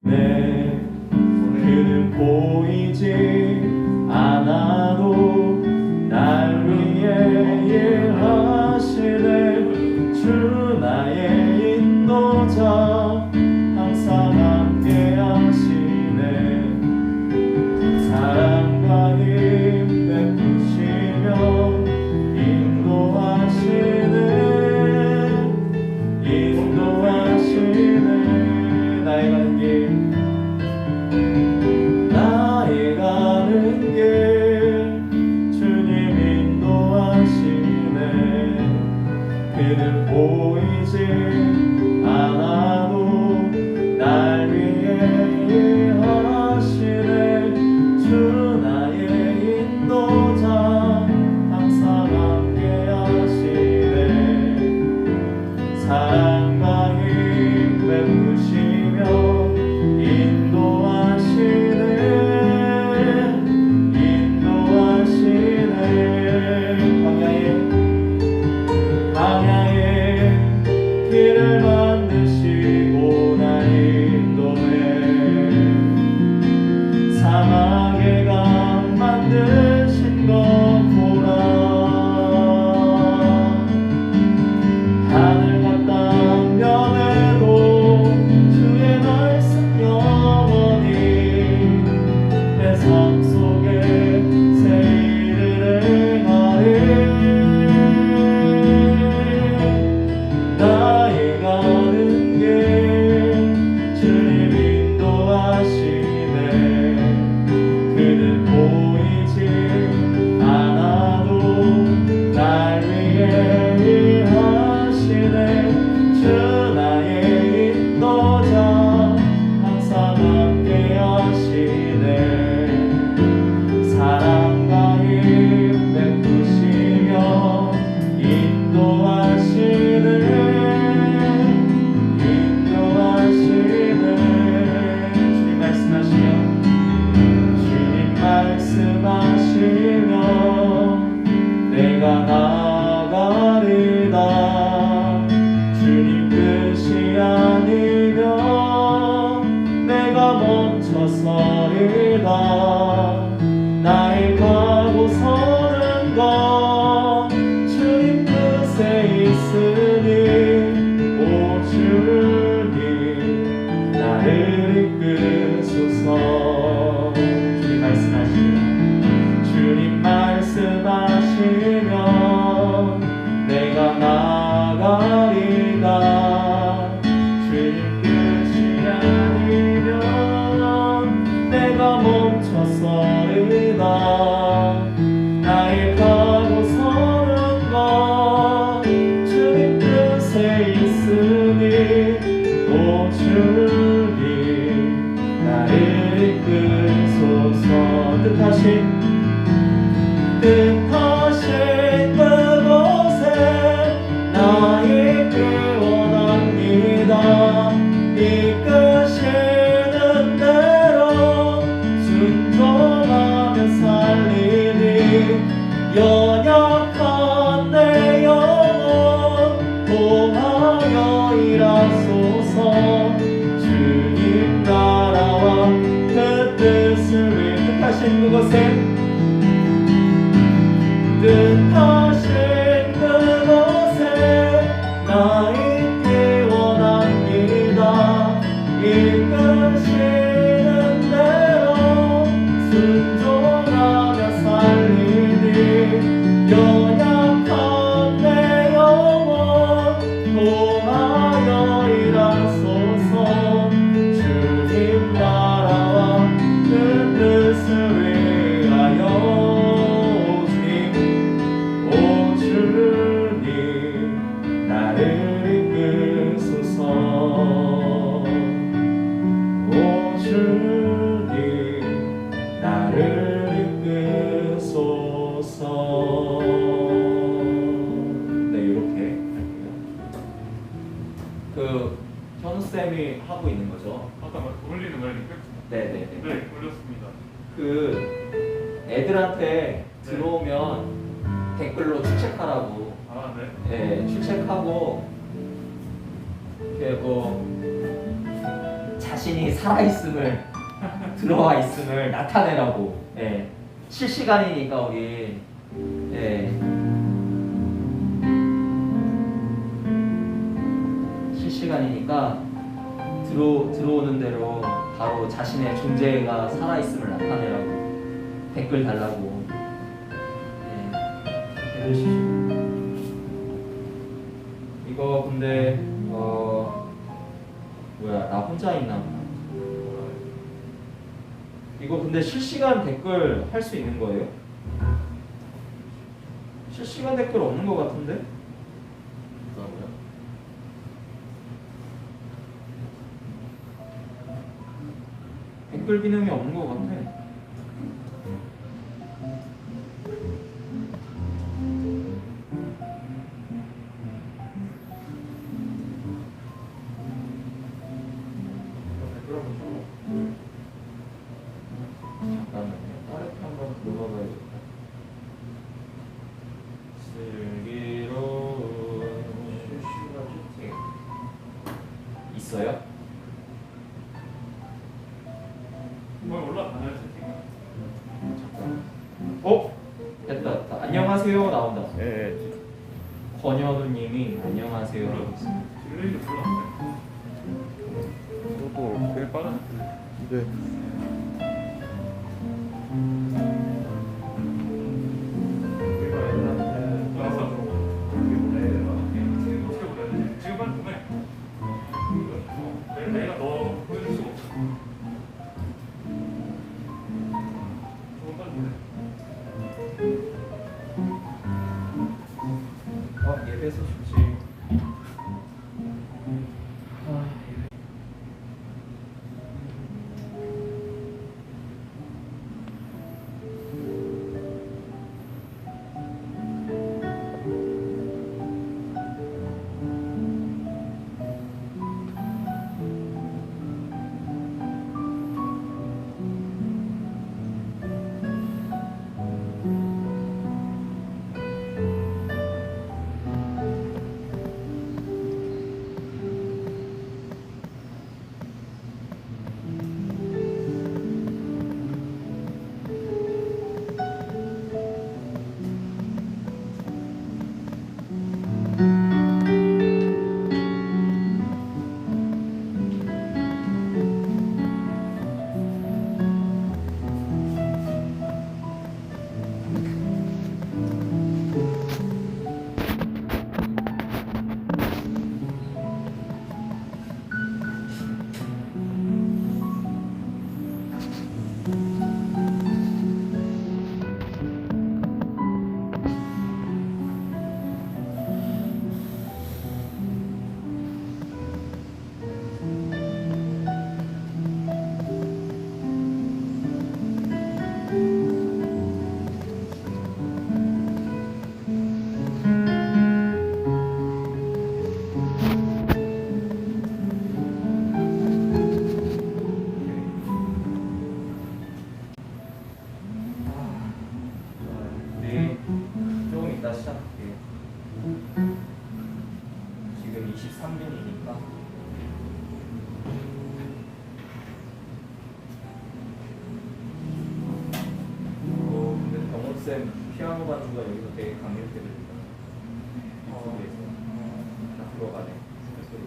네, 그는 보이지 않아도 날 위해 일하시네. 주 나의 인도자 항상 함께 하시네. 사랑과 힘 베푸시며 인도하시네. 나의 가는 길 주님 인도하시네. 그는 보이지 않아도 날 위해 일하시네. 주 나의 인도자 항상 함께 하시네. 사랑과 힘 베푸시며 인도하시네. 광야에 길을 만드시고 날 인도해. 사막에 강 만드신 것 보라. 하늘 같다 면에도 주의 말씀 영원히 내 삶 속에 새 일을 행하리. 나의 가는 길 주님 인도하시네. 그는 보이지 않아도 날 위해 일하시네. 주 나의 인도자 항상 함께 하시네. 사랑과 힘 베푸시며 인도하시네. 주님 말씀하시며 내가 나가리다. 주님 뜻이 아니면 내가 멈춰서리다. 나의 가고 서는 것 주님 뜻에 있으니 오 주님 나를 이끄소서. 주님 말씀하시며 내가 나가리다. 주님 뜻이 아니면 내가 멈춰서리다. 나의 가고 서는 것 주님 뜻에 있으니 오 주님 나를 이끄소서. 뜻하신 그곳에 나 있길 원합니다. 이끄시는 대로 순종하며 살리니 연약한 내 영혼 도하여 일하소서. 주님 나라와 그 뜻을 위해 뜻하신 그곳에 나 있길 원합니다. 이끄시는 대로 순종하며 살리니 연약한 내 영혼 도하여 일하소서. 주님 나라와 그 뜻을 위하여 주님 나를 이끄소서. 오 주님 나를 이끄소서. 네, 이렇게 할게요. 그 현우쌤이 하고 있는 거죠? 아까 올리는 거니까? 네네네. 네, 올렸습니다. 그 애들한테 들어오면 댓글로 출첵하라고. 아, 네. 네, 출첵하고 이렇게 뭐 자신이 살아있음을 들어와 있음을 나타내라고. 예. 실시간이니까 우리 예. 실시간이니까 들어오는 대로 바로 자신의 존재가 살아있음을 나타내라고 댓글 달라고 예. 해주십시오. 이거 근데 뭐야 나 혼자 있나 보다. 이거 근데 실시간 댓글 할 수 있는 거예요? 실시간 댓글 없는 것 같은데? 뭐라고요? 댓글 기능이 없는 것 같아. 잠깐만요. 다른 한번 들어가 봐야겠다. 슬기로운 있어요? 뭘 올라가나요 채팅은? 잠깐. 됐다. 안녕하세요 나온다. 예. 권현우님이 안녕하세요 하고 있습니다. 딜레이도 별로 안 돼. 저도 되게 빠른. 네. 나왔어. 지금 어떻게 보내야 되지? 지금 빨리 보내. 내가 너 보여줄 수가 없어. 저거 빨리 보내. 예배 소식지. 네, 조금 이따 시작할게요. 지금 23분이니까. 근데 병호쌤 피아노 반주가 여기서 되게 강렬하게 들린다. 유튜브에서. 다 들어가네. 소리.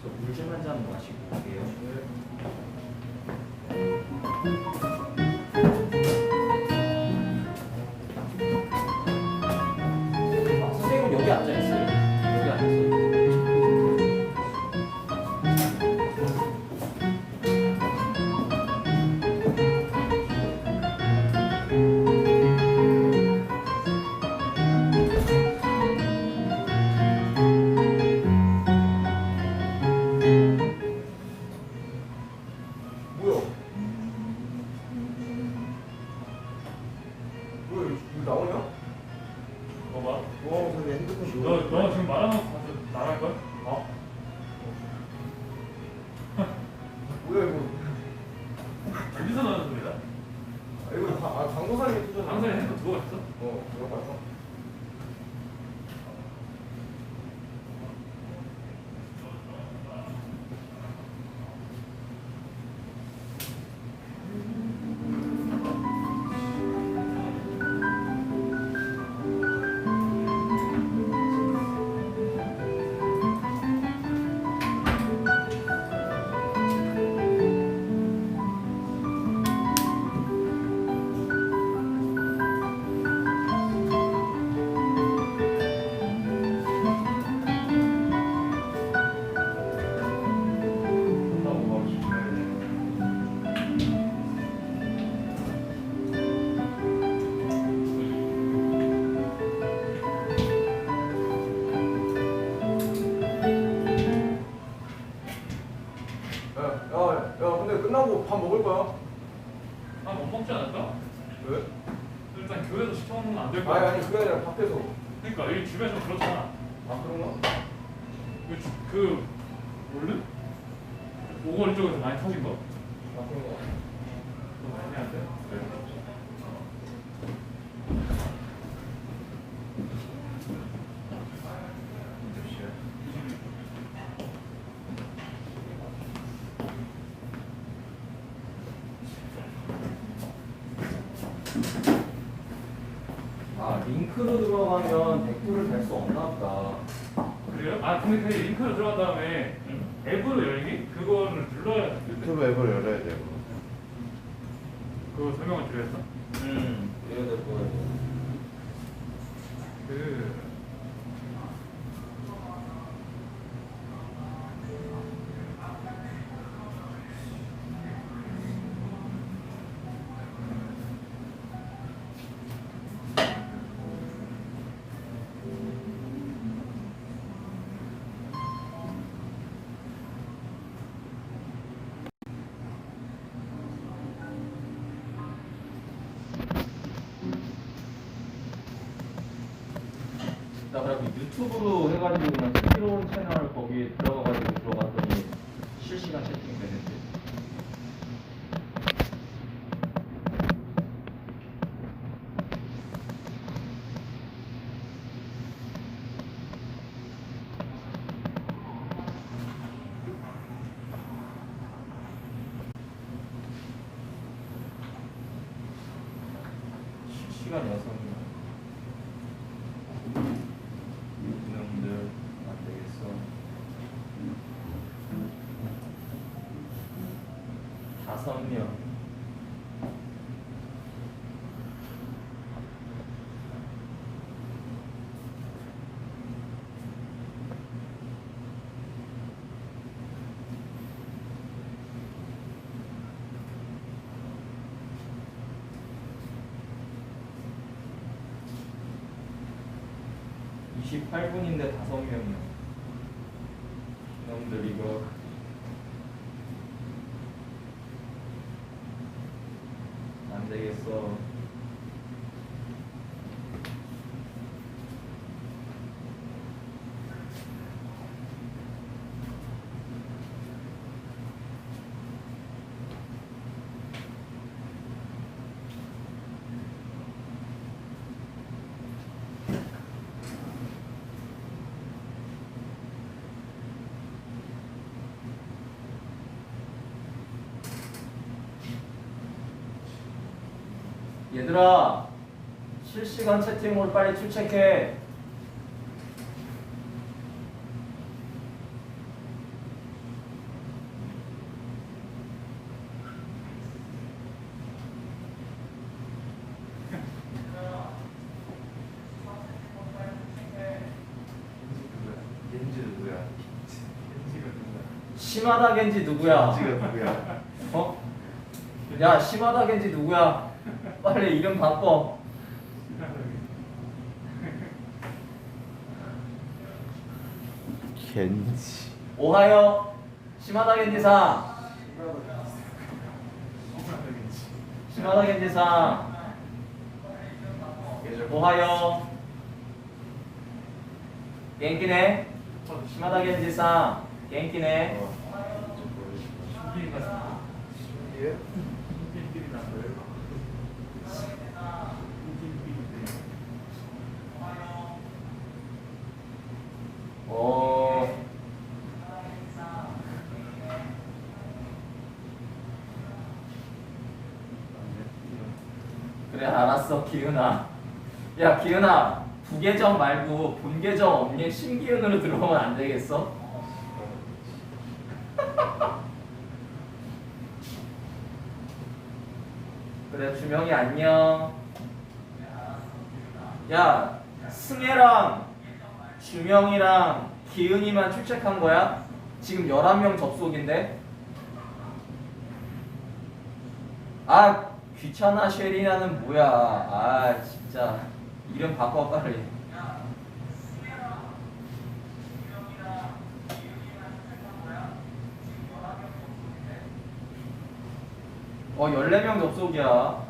저 물 좀 한 잔 마시고 올게요. 선생님은 여기 앉아 있어요. 여기 앉아서. 뭐야? 뭐야? 이거 나오냐? 봐봐. 근데 핸드폰 너 지금 말하면서 가서 나갈 걸? 뭐야 이거? 어디서 나는 소리다? 이거 강도사님이 쓰잖아. 방송에 핸드폰 들어가 있어? 들어가서. 밥 먹을 거야? 아못 먹지 않을까? 왜? 일단 교회에서 시켜 먹는 건 안 될 거야. 아니 그게 아니라 밖에서. 그러니까 이 주변이 좀 그렇잖아. 아 그런가? 그 원래 오거리 쪽에서 많이 터진 거. 아 그런가? 좀 많이 안 돼? 아 링크로 들어가면 댓글을 달 수 없나 보다. 그래요? 아 근데 그 링크로 들어간 다음에 앱으로 열기? 그거를 눌러야 돼. 유튜브 앱을 열어야 돼요. 그거 설명을 드렸어? 이래야 될 거예요. 그 나 그럼 유튜브로 해가지고 그냥 새로운 채널 거기에 들어가가지고 들어갔더니 실시간 채팅 되는데. 실시간 6명. 이놈들 안 되겠어. 5명. (28분인데) 5명이요. 이놈들 이거 안 되겠어. 얘들아, 실시간 채팅을 빨리 출첵해. 겐지 누구야? 심하다 겐지 누구야? 겐지가 누구야? 어? 야, 심하다 겐지 누구야? 빨리 이름 바꿔. 겐지. 오하요. 심하다 겐지상. 심하다 겐지상. 오하요. 갱기네. 심하다 겐지상. 갱기네. 예? 어. 그래 알았어 기은아. 야 기은아, 부계정 말고 본계정 없니? 신기은으로 들어오면 안 되겠어? 그래 주명이 안녕. 야 승혜랑 주명이랑 기은이만 출첵한 거야? 지금 11명 접속인데? 아 귀찮아. 쉐리나는 뭐야? 아 진짜 이름 바꿔 빨리. 14명 접속이야.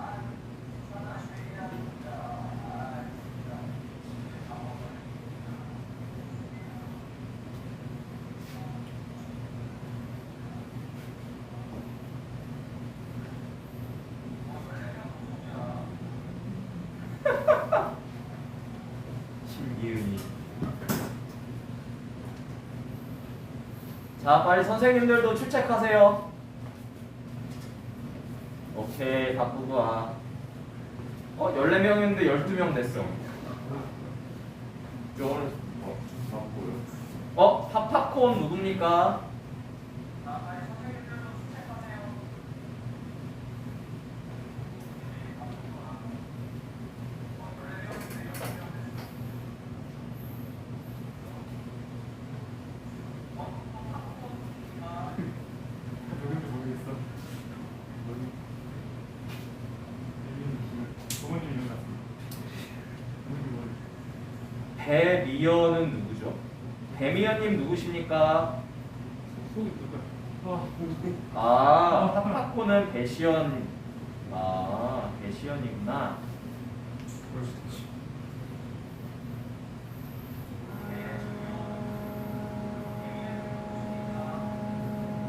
신기은이. 자, 빨리 선생님들도 출첵하세요. 오케이, 바꾸고 와. 14명인데 12명 됐어. 저는 바꿔요. 팝콘 누굽니까? 누군지 모르겠어. 저번 주 일어났어. 누군지 모르겠어. 배미연은 누구죠? 배미연님 누구십니까? 속이 누가? 팝콘은 배시연. 배시연이구나. 그럴 수 있지.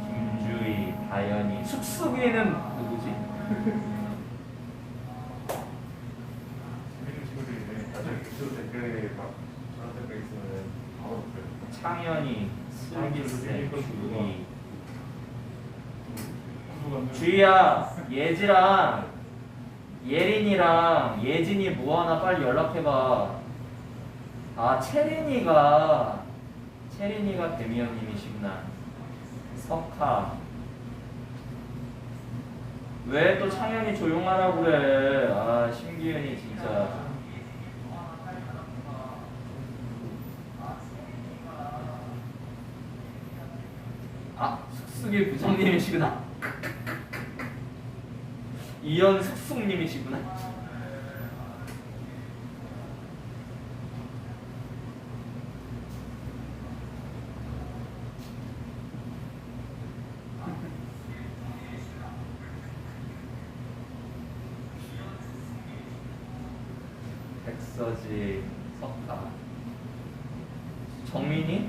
김주희, 다현이. 숙숙이는 누구지? 재밌는 친구들이네. 나중에 유튜브 댓글에 막 저런 댓글 있으면 바로 그래요. 창현이, 슬기쌤, 주희. 구독 주희야, 예지랑 예린이랑 예진이 뭐하나 빨리 연락해봐. 채린이가 배미연님이시구나. 석하. 왜 또 창현이 조용하라고 그래? 신기은이 진짜. 숙숙이 부장님이시구나. 이현 숙숙님이시구나. 백서지, 석가. 정민이?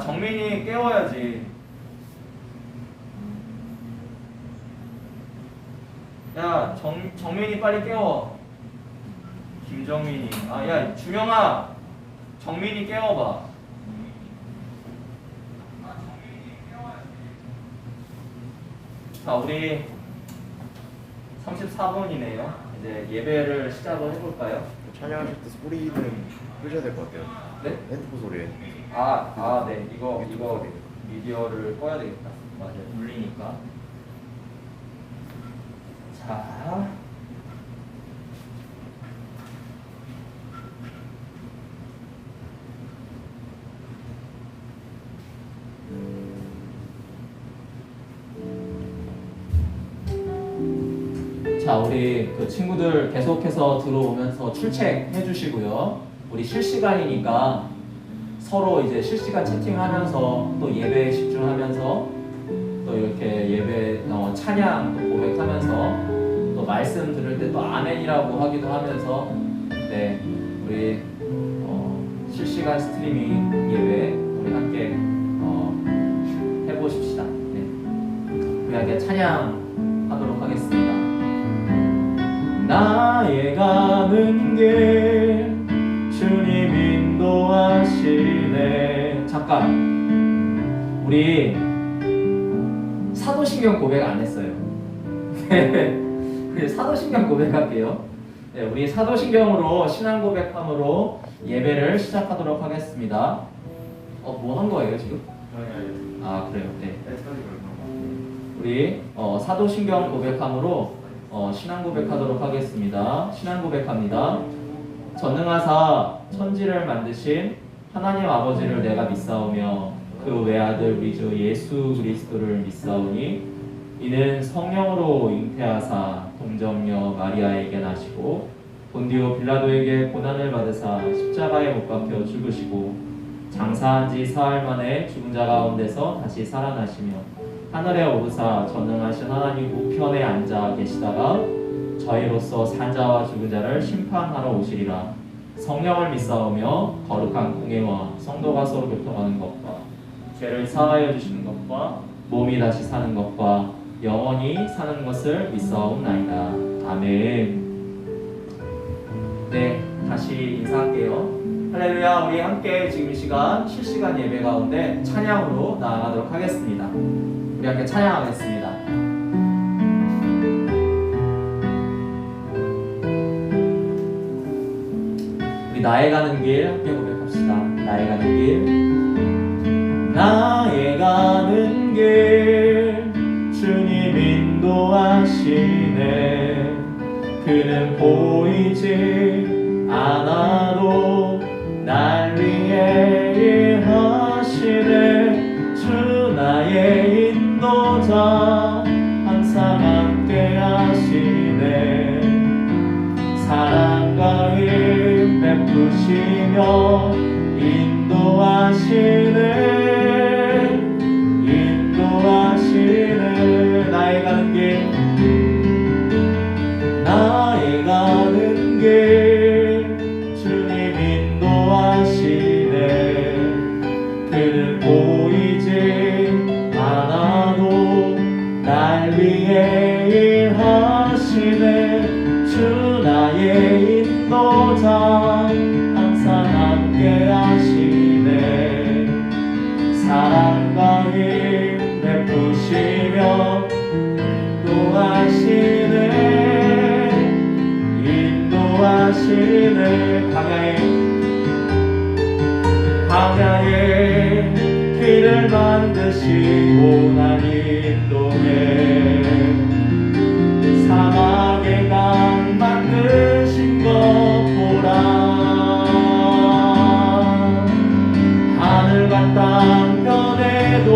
정민이 깨워야지. 야, 정민이 빨리 깨워. 김정민이. 야, 준영아. 정민이 깨워봐. 자, 우리 34분이네요. 이제 예배를 시작을 해볼까요? 찬양하실 때 소리는 끄셔야 될 것 같아요. 네? 핸드폰 소리. 네. 이거 미디어를 꺼야 되겠다. 맞아요. 울리니까. 자. 자, 우리 그 친구들 계속해서 들어오면서 출첵해 주시고요. 우리 실시간이니까 서로 이제 실시간 채팅하면서 또 예배에 집중하면서 또 이렇게 예배 찬양 또 고백하면서 또 말씀 들을 때 또 아멘이라고 하기도 하면서 네, 우리 실시간 스트리밍 예배 우리 함께 해보십시다. 네, 우리 함께 찬양하도록 하겠습니다. 나의 가는 길 주님 인도하시네. 잠깐, 우리 사도신경 고백 안 했어요. 우리 사도신경 고백할게요. 네, 우리 사도신경으로 신앙 고백함으로 예배를 시작하도록 하겠습니다. 뭐 한 거예요 지금? 그래요. 네. 우리 사도신경 고백함으로 신앙 고백하도록 하겠습니다. 신앙 고백합니다. 전능하사 천지를 만드신 하나님 아버지를 내가 믿사오며 그 외아들 우리 주 예수 그리스도를 믿사오니 이는 성령으로 잉태하사 동정녀 마리아에게 나시고 본디오 빌라도에게 고난을 받으사 십자가에 못 박혀 죽으시고 장사한 지 사흘 만에 죽은 자 가운데서 다시 살아나시며 하늘에 오르사 전능하신 하나님 우편에 앉아 계시다가 저희로서 산자와 죽은 자를 심판하러 오시리라. 성령을 믿사오며 거룩한 공예와 성도가 서로 교통하는 것과 죄를 사하여 주시는 것과 몸이 다시 사는 것과 영원히 사는 것을 믿사옵나이다. 아멘. 네, 다시 인사할게요. 할렐루야. 우리 함께 지금 이 시간 실시간 예배 가운데 찬양으로 나아가도록 하겠습니다. 우리 함께 찬양하겠습니다. 우리 나의 가는 길 함께 고백합시다. 나의 가는 길, 나의 가는 길, 주님 인도하시네. 그는 보이지 않아도 날 위해 일하시네. 주 나의 인도자 항상 함께 하시네. 사랑과 힘 베푸시며 인도하시네. 인도하시네. 나의 가는 길, 나의 가는 길, 주님 인도하시네. 그는 보이지 않아도 날 위해 일하시네. 주 나의 인도자 항상 함께 하시네. 사랑과 힘 베푸시며 인도하시네. 인도하시네. 광야에 길을 만드시고 날 인도해. 사막에 강 만드신 것 보라. 하늘과 땅 변해도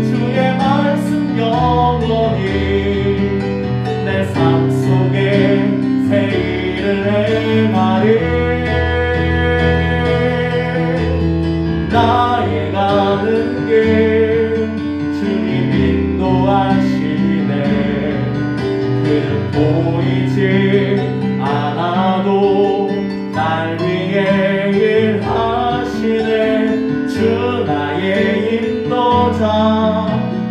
주의 말씀 영원히 내 삶 속에 새 일을 행하리. 나의 가는 길, 주님 인도하시네. 그는 보이지 않아도 날 위해 일하시네. 주 나의 인도자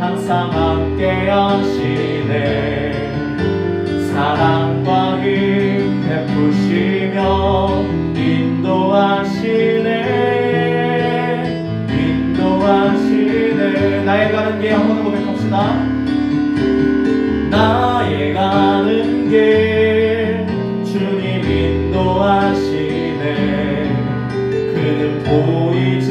항상 함께 하시네. 사랑과 힘 베푸시며 인도하시네. 인도하시네. 나의 가는 길 한번 고백합시다. 나의 가는 길, 주님 인도하시네. 그는 보이지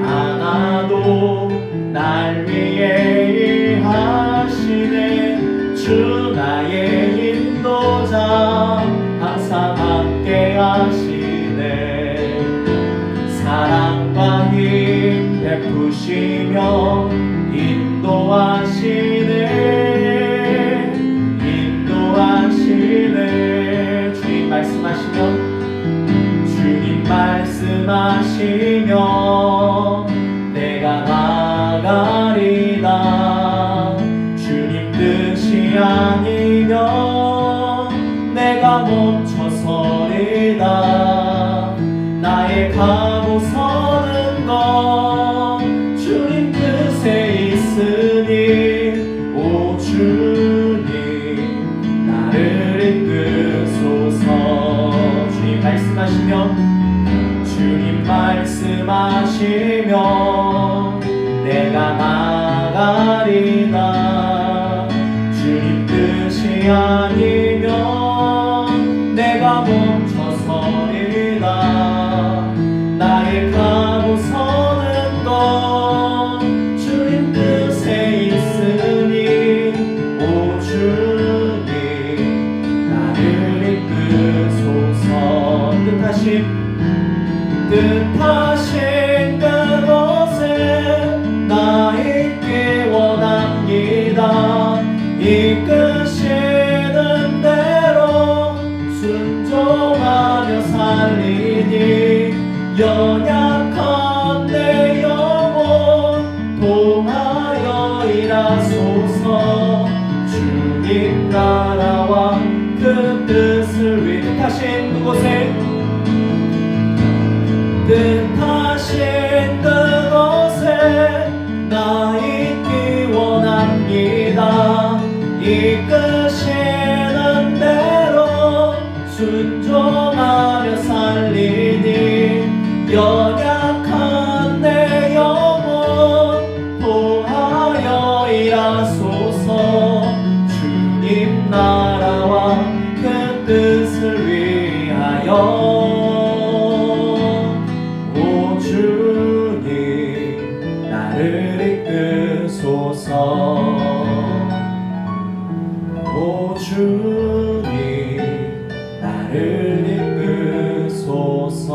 않아도 날 위해 일하시네. 주 나의 인도자 항상 함께 하시네. 사랑과 힘 베푸시며 인도하시네. 인도하시네. 주님 말씀하시면, 주님 말씀하시면 내가 나가리다. 주님 뜻이 아니면 내가 멈춰서리다. 나의 가고 서는 건 주님 뜻에 있으니, 오 주님 나를 이끄소서. 주님 말씀하시면, 주님 말씀하시면 내가 나가리다. 주님 뜻이 아니면 내가 멈춰서리다. 나의 가고 서는 건 주님 뜻에 있으니, 오 주님 나를 이끄소서. 뜻하신 그곳에 나 있기 원합니다. 이끄시는 대로 순종하며 살리니, 연약한 내 영혼 통하여 뜻하신 그곳에 나 있기 원합니다. 이끄시는 대로 순종하며 살리니 연약한 내 영혼 보하여 일하소서. 주님 나라와 그 뜻을 위하여 오 주님 나를 이끄소서. 오 주님 나를 이끄소서.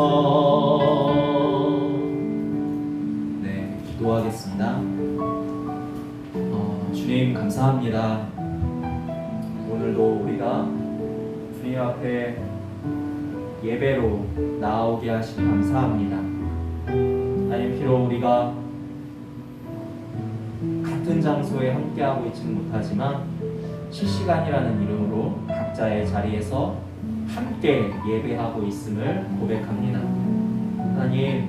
네, 기도하겠습니다. 주님 감사합니다. 오늘도 우리가 주님 앞에 예배로 나오게 하시니 감사합니다. 하나님, 비록 우리가 같은 장소에 함께하고 있지는 못하지만 실시간이라는 이름으로 각자의 자리에서 함께 예배하고 있음을 고백합니다. 하나님,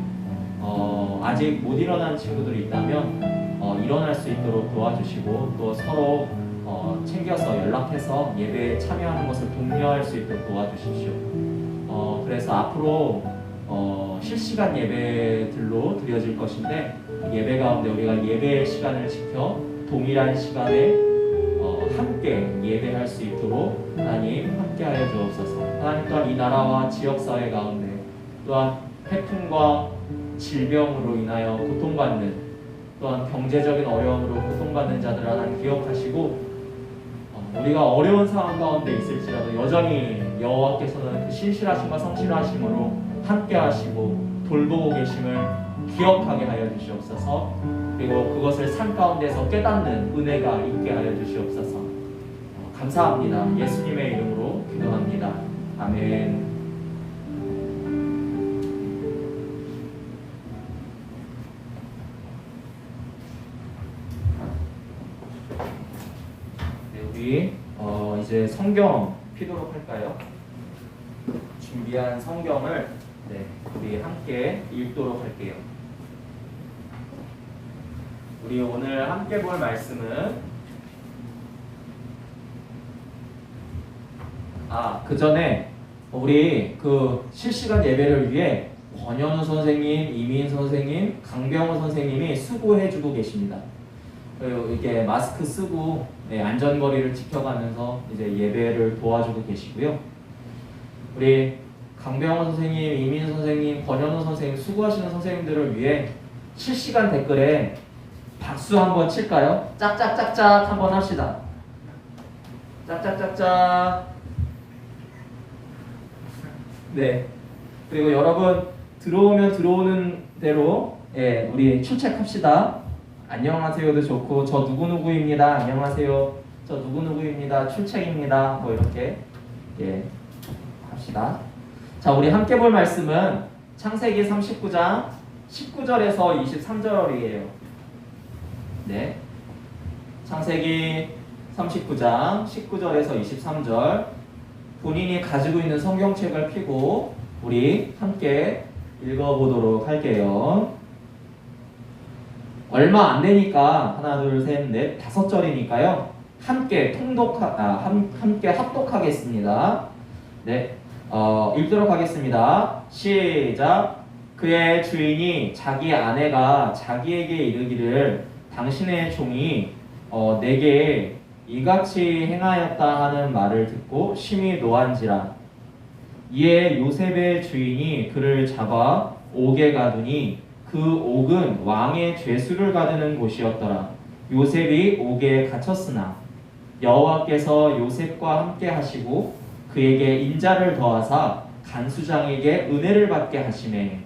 아직 못 일어난 친구들이 있다면 일어날 수 있도록 도와주시고 또 서로 챙겨서 연락해서 예배에 참여하는 것을 독려할 수 있도록 도와주십시오. 그래서 앞으로 실시간 예배들로 드려질 것인데 예배 가운데 우리가 예배의 시간을 지켜 동일한 시간에 함께 예배할 수 있도록 하나님 함께하여 주옵소서. 하나님, 또한 이 나라와 지역사회 가운데 또한 태풍과 질병으로 인하여 고통받는, 또한 경제적인 어려움으로 고통받는 자들 하나님 기억하시고 우리가 어려운 상황 가운데 있을지라도 여전히 여호와께서는 그 신실하심과 성실하심으로 함께하시고 돌보고 계심을 기억하게 하여 주시옵소서. 그리고 그것을 삶 가운데서 깨닫는 은혜가 있게 하여 주시옵소서. 감사합니다. 예수님의 이름으로 기도합니다. 아멘. 네, 우리 이제 성경 피도록 할까요? 준비한 성경을 우리 함께 읽도록 할게요. 우리 오늘 함께 볼 말씀은 그 전에 우리 그 실시간 예배를 위해 권현우 선생님, 이민 선생님, 강병호 선생님이 수고해주고 계십니다. 이렇게 마스크 쓰고 안전거리를 지켜가면서 이제 예배를 도와주고 계시고요. 우리 강병호 선생님, 이민 선생님, 권현우 선생님 수고하시는 선생님들을 위해 실시간 댓글에 박수 한번 칠까요? 짝짝짝짝 한번 합시다. 짝짝짝짝. 네. 그리고 여러분 들어오면 들어오는 대로 우리 출첵합시다. 안녕하세요도 좋고 저 누구누구입니다. 안녕하세요. 저 누구누구입니다. 출첵입니다. 뭐 이렇게 합시다. 자, 우리 함께 볼 말씀은 창세기 39장 19절에서 23절이에요. 네. 창세기 39장 19절에서 23절. 본인이 가지고 있는 성경책을 펴고 우리 함께 읽어보도록 할게요. 얼마 안 되니까 하나, 둘, 셋, 넷, 5절이니까요. 함께 함께 합독하겠습니다. 네, 읽도록 하겠습니다. 시작. 그의 주인이 자기 아내가 자기에게 이르기를 당신의 종이 내게 이같이 행하였다 하는 말을 듣고 심히 노한지라. 이에 요셉의 주인이 그를 잡아 옥에 가두니 그 옥은 왕의 죄수를 가두는 곳이었더라. 요셉이 옥에 갇혔으나 여호와께서 요셉과 함께 하시고 그에게 인자를 더하사 간수장에게 은혜를 받게 하시매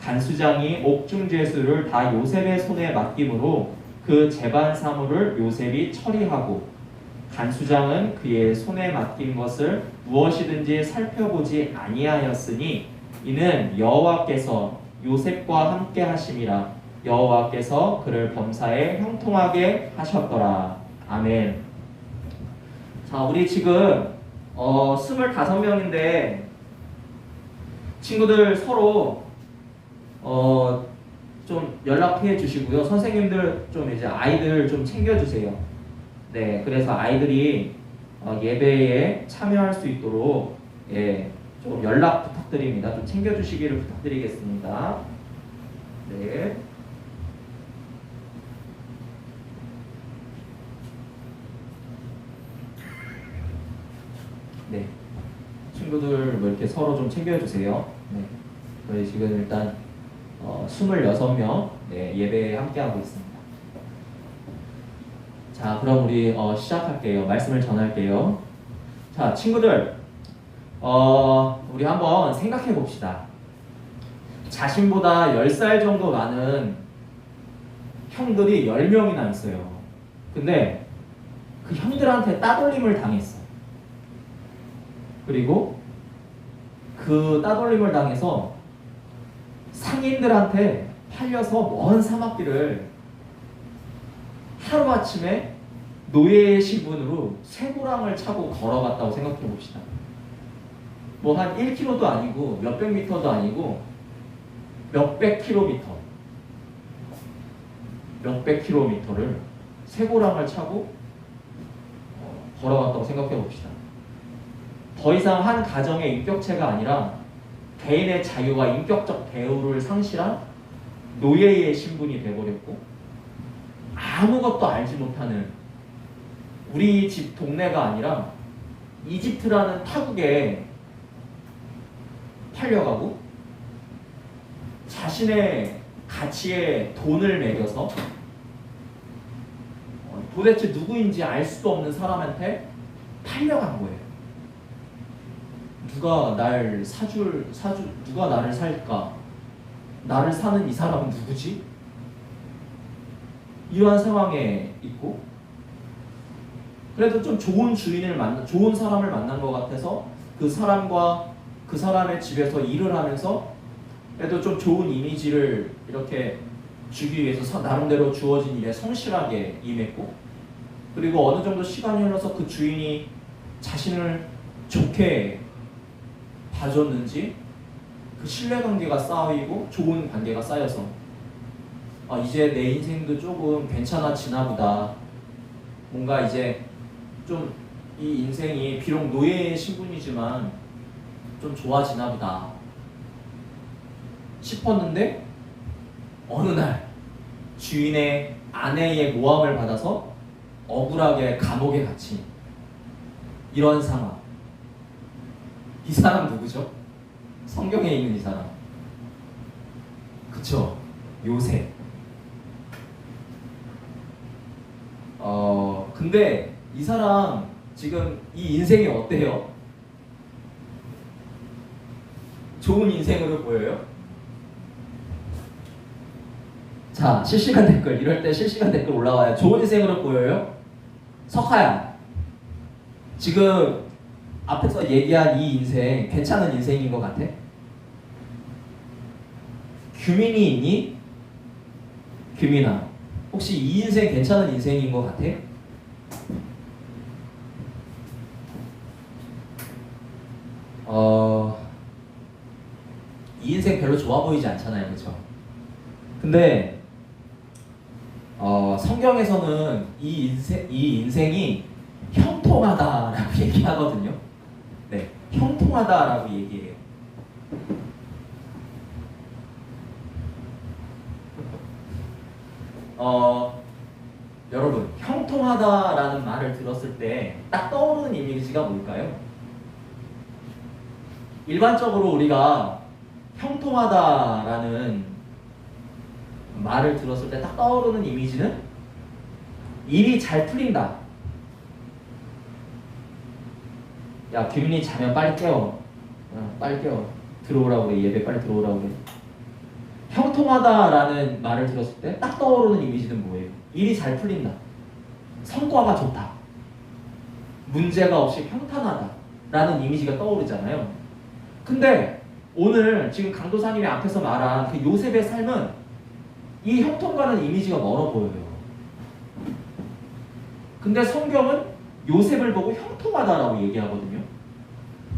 간수장이 옥중 죄수를 다 요셉의 손에 맡김으로 그 재반 사물을 요셉이 처리하고 간수장은 그의 손에 맡긴 것을 무엇이든지 살펴보지 아니하였으니 이는 여호와께서 요셉과 함께 하심이라. 여호와께서 그를 범사에 형통하게 하셨더라. 아멘. 자, 우리 지금 25명인데 친구들 서로 좀 연락해 주시고요. 선생님들 좀 이제 아이들 좀 챙겨주세요. 네, 그래서 아이들이 예배에 참여할 수 있도록 예, 좀 연락 부탁드립니다. 좀 챙겨주시기를 부탁드리겠습니다. 네. 네. 친구들 뭐 이렇게 서로 좀 챙겨주세요. 네. 저희 지금 일단 26명 네, 예배에 함께하고 있습니다. 자, 그럼 우리 시작할게요. 말씀을 전할게요. 자, 친구들, 우리 한번 생각해 봅시다. 자신보다 10살 정도 많은 형들이 10명이나 있어요. 근데 그 형들한테 따돌림을 당했어. 그리고 그 따돌림을 당해서 상인들한테 팔려서 먼 사막길을 하루아침에 노예의 신분으로 쇠고랑을 차고 걸어갔다고 생각해 봅시다. 뭐 한 1km도 아니고 몇백 미터도 아니고 몇백 킬로미터, 몇백 킬로미터를 쇠고랑을 차고 걸어갔다고 생각해 봅시다. 더 이상 한 가정의 인격체가 아니라 개인의 자유와 인격적 대우를 상실한 노예의 신분이 되어버렸고, 아무것도 알지 못하는 우리 집 동네가 아니라 이집트라는 타국에 팔려가고, 자신의 가치에 돈을 매겨서 도대체 누구인지 알 수도 없는 사람한테 팔려간 거예요. 누가 날 누가 나를 살까? 나를 사는 이 사람은 누구지? 이러한 상황에 있고, 그래도 좀 좋은 좋은 사람을 만난 것 같아서 그 사람과 그 사람의 집에서 일을 하면서 그래도 좀 좋은 이미지를 이렇게 주기 위해서 나름대로 주어진 일에 성실하게 임했고, 그리고 어느 정도 시간이 흘러서 그 주인이 자신을 좋게 봐줬는지 그 신뢰관계가 쌓이고 좋은 관계가 쌓여서 이제 내 인생도 조금 괜찮아지나 보다, 뭔가 이제 좀 이 인생이 비록 노예의 신분이지만 좀 좋아지나 보다 싶었는데, 어느 날 주인의 아내의 모함을 받아서 억울하게 감옥에 갇힌 이런 상황. 이 사람 누구죠? 성경에 있는 이 사람. 그쵸? 요셉. 근데 이 사람 지금 이 인생이 어때요? 좋은 인생으로 보여요? 자, 실시간 댓글, 이럴 때 실시간 댓글 올라와요. 좋은 인생으로 보여요? 석하야, 지금 앞에서 얘기한 이 인생 괜찮은 인생인 것 같아? 규민이 있니? 규민아, 혹시 이 인생 괜찮은 인생인 것 같아? 이 인생 별로 좋아 보이지 않잖아요, 그렇죠? 근데 성경에서는 이 인생이 형통하다라고 얘기하거든요. 네, 형통하다라고 얘기해요. 여러분, 형통하다라는 말을 들었을 때 딱 떠오르는 이미지가 뭘까요? 일반적으로 우리가 형통하다라는 말을 들었을 때 딱 떠오르는 이미지는 일이 잘 풀린다. 야, 규민이 자면 빨리 깨워. 빨리 깨워. 들어오라고 그래. 예배 빨리 들어오라고 그래. 형통하다라는 말을 들었을 때 딱 떠오르는 이미지는 뭐예요? 일이 잘 풀린다. 성과가 좋다. 문제가 없이 평탄하다라는 이미지가 떠오르잖아요. 근데 오늘 지금 강도사님이 앞에서 말한 그 요셉의 삶은 이 형통과는 이미지가 멀어 보여요. 근데 성경은 요셉을 보고 형통하다라고 얘기하거든요.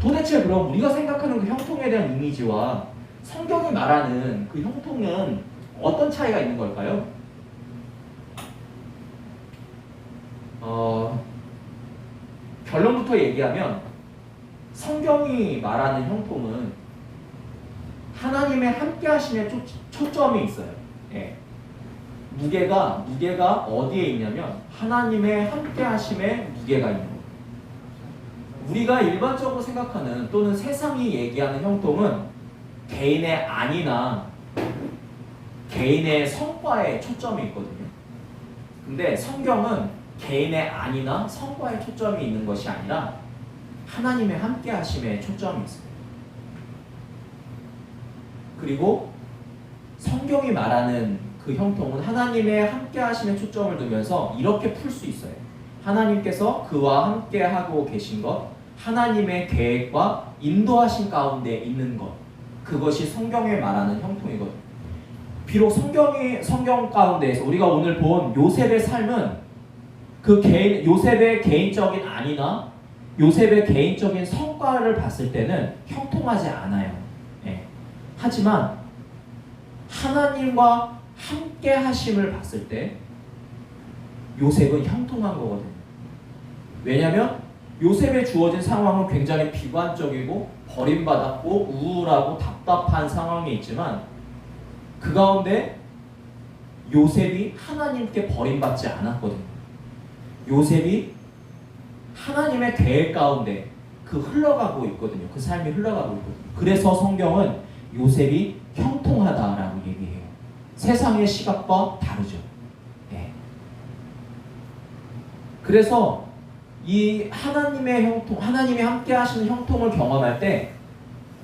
도대체 그럼 우리가 생각하는 그 형통에 대한 이미지와 성경이 말하는 그 형통은 어떤 차이가 있는 걸까요? 결론부터 얘기하면 성경이 말하는 형통은 하나님의 함께하심에 초점이 있어요. 예. 무게가 어디에 있냐면 하나님의 함께하심에 무게가 있는 거예요. 우리가 일반적으로 생각하는 또는 세상이 얘기하는 형통은 개인의 안이나 개인의 성과에 초점이 있거든요. 근데 성경은 개인의 안이나 성과에 초점이 있는 것이 아니라 하나님의 함께하심에 초점이 있어요. 그리고 성경이 말하는 그 형통은 하나님의 함께하심에 초점을 두면서 이렇게 풀 수 있어요. 하나님께서 그와 함께하고 계신 것, 하나님의 계획과 인도하신 가운데 있는 것, 그것이 성경에 말하는 형통이거든요. 비록 성경 가운데에서 우리가 오늘 본 요셉의 삶은 요셉의 개인적인 안이나 요셉의 개인적인 성과를 봤을 때는 형통하지 않아요. 예. 하지만 하나님과 함께 하심을 봤을 때 요셉은 형통한 거거든요. 왜냐하면 요셉에 주어진 상황은 굉장히 비관적이고 버림받았고 우울하고 답답한 상황이 있지만 그 가운데 요셉이 하나님께 버림받지 않았거든요. 요셉이 하나님의 계획 가운데 흘러가고 있거든요. 그 삶이 흘러가고 있거든요. 그래서 성경은 요셉이 형통하다라고 얘기해요. 세상의 시각과 다르죠. 네. 그래서 이 하나님의 형통, 하나님이 함께 하시는 형통을 경험할 때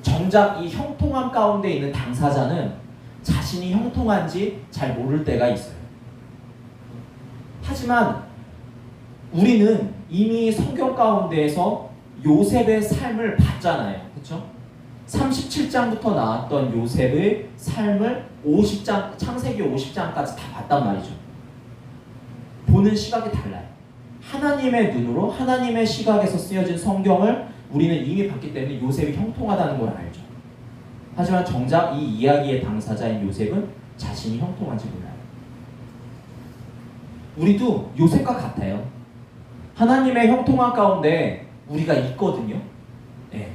정작 이 형통함 가운데 있는 당사자는 자신이 형통한지 잘 모를 때가 있어요. 하지만 우리는 이미 성경 가운데에서 요셉의 삶을 봤잖아요. 그렇죠? 37장부터 나왔던 요셉의 삶을 50장, 창세기 50장까지 다 봤단 말이죠. 보는 시각이 달라요. 하나님의 눈으로 하나님의 시각에서 쓰여진 성경을 우리는 이미 봤기 때문에 요셉이 형통하다는 걸 알죠. 하지만 정작 이 이야기의 당사자인 요셉은 자신이 형통한지 몰라요. 우리도 요셉과 같아요. 하나님의 형통함 가운데 우리가 있거든요. 네.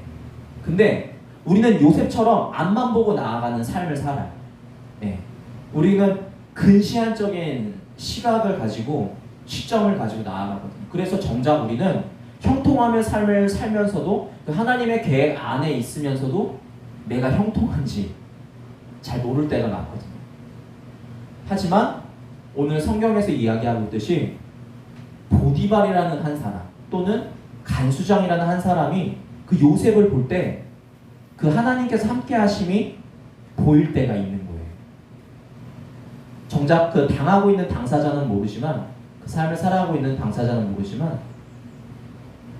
근데 우리는 요셉처럼 앞만 보고 나아가는 삶을 살아요. 네. 우리는 근시안적인 시각을 가지고 시점을 가지고 나아가거든요. 그래서 정작 우리는 형통함의 삶을 살면서도 그 하나님의 계획 안에 있으면서도 내가 형통한지 잘 모를 때가 많거든요. 하지만 오늘 성경에서 이야기하고 있듯이 보디발이라는 한 사람 또는 간수장이라는 한 사람이 그 요셉을 볼 때 그 하나님께서 함께 하심이 보일 때가 있는 거예요. 정작 그 당하고 있는 당사자는 모르지만 그 삶을 살아가고 있는 당사자는 모르지만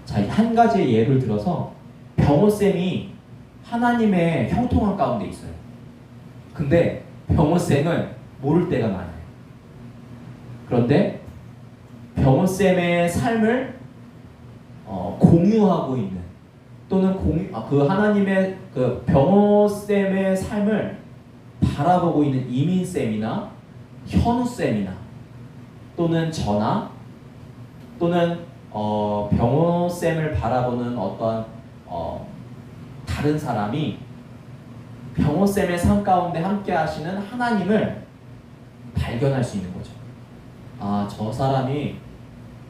자, 한 가지의 예를 들어서 병호쌤이 하나님의 형통함 가운데 있어요. 근데 병호쌤을 모를 때가 많아요. 그런데 병호쌤의 삶을 공유하고 있는 또는 그 하나님의 그 병호쌤의 삶을 바라보고 있는 이민쌤이나 현우쌤이나 또는 저나 또는 병호쌤을 바라보는 어떤 다른 사람이 병호쌤의 삶 가운데 함께 하시는 하나님을 발견할 수 있는 거죠. 아, 저 사람이